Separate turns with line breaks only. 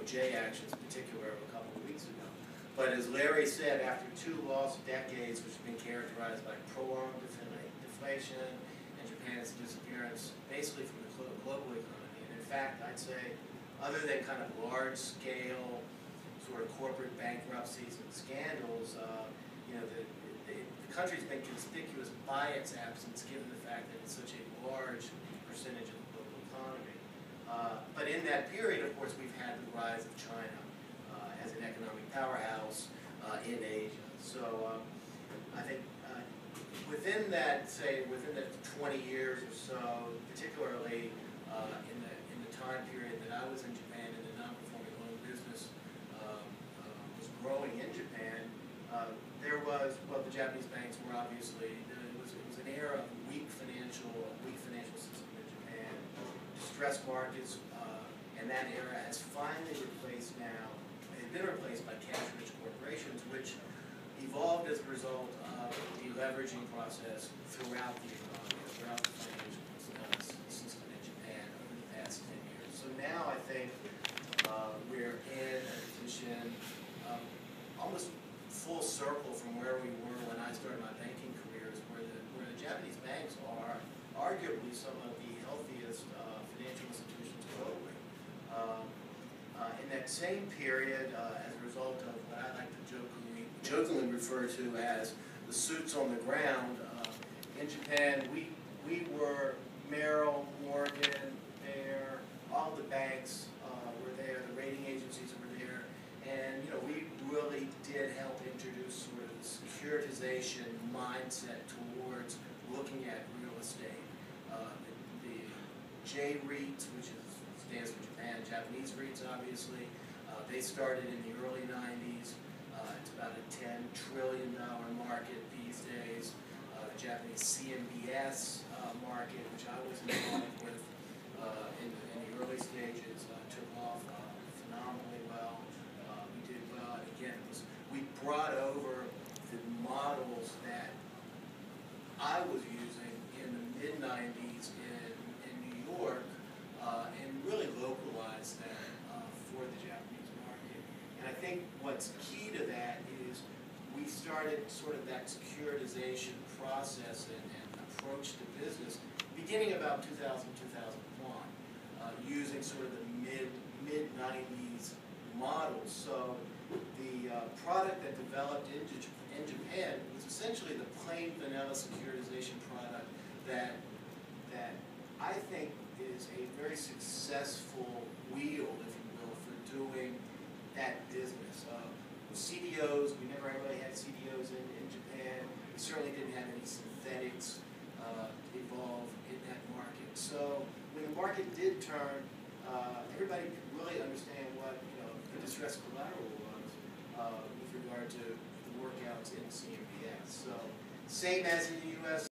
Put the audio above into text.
DOJ actions in particular a couple of weeks ago. But as Larry said, after 2 lost decades, which have been characterized by prolonged deflation and Japan's disappearance basically from the global economy, and in fact, I'd say, other than kind of large-scale sort of corporate bankruptcies and scandals, you know, the country's been conspicuous by its absence, given the fact that it's such a large percentage of the global economy. But in that period, of course, we've had the rise of China as an economic powerhouse in Asia. So I think within that, say, within the 20 years or so, particularly in the time period that I was in Japan and the non-performing loan business was growing in Japan, there was, well, the Japanese banks were obviously, it was an era of weak financial system in Japan, distressed markets, and that era has finally replaced now, has been replaced by cash-rich corporations, which evolved as a result of the leveraging process throughout the economy, throughout the financial system in Japan over the past 10 years. So now I think we're in a position almost full circle from where we were when I started my banking careers, where the Japanese banks are arguably some of the healthiest financial institutions globally. In that same period, as a result of what I like to jokingly refer to as the suits on the ground, in Japan we were Merrill, Morgan, Bear, all the banks were there, the rating agencies were there, and you know, we really did help introduce sort of the securitization mindset towards looking at real estate. The J-REITs, which stands for Japan, Japanese REITs obviously, they started in the early 90s. It's about a $10 trillion market these days. The Japanese CMBS market, which I was involved with in the early stages, took off phenomenally well. We did well, and again, we brought over the models that I was using in the mid-90s in New York and really localized that for the Japanese market. And I think what's key to that is we started sort of that securitization process and approach to business beginning about 2000, 2001, using sort of the mid-90s models. So the product that developed in Japan was essentially the plain vanilla securitization product that I think is a very successful wheel, if you will, for doing that business. CDOs, we never really had CDOs in Japan. We certainly didn't have any synthetics involved in that market. So when the market did turn, everybody could really understand what the distressed collateral was with regard to the workouts in CMBS. So same as in the U.S.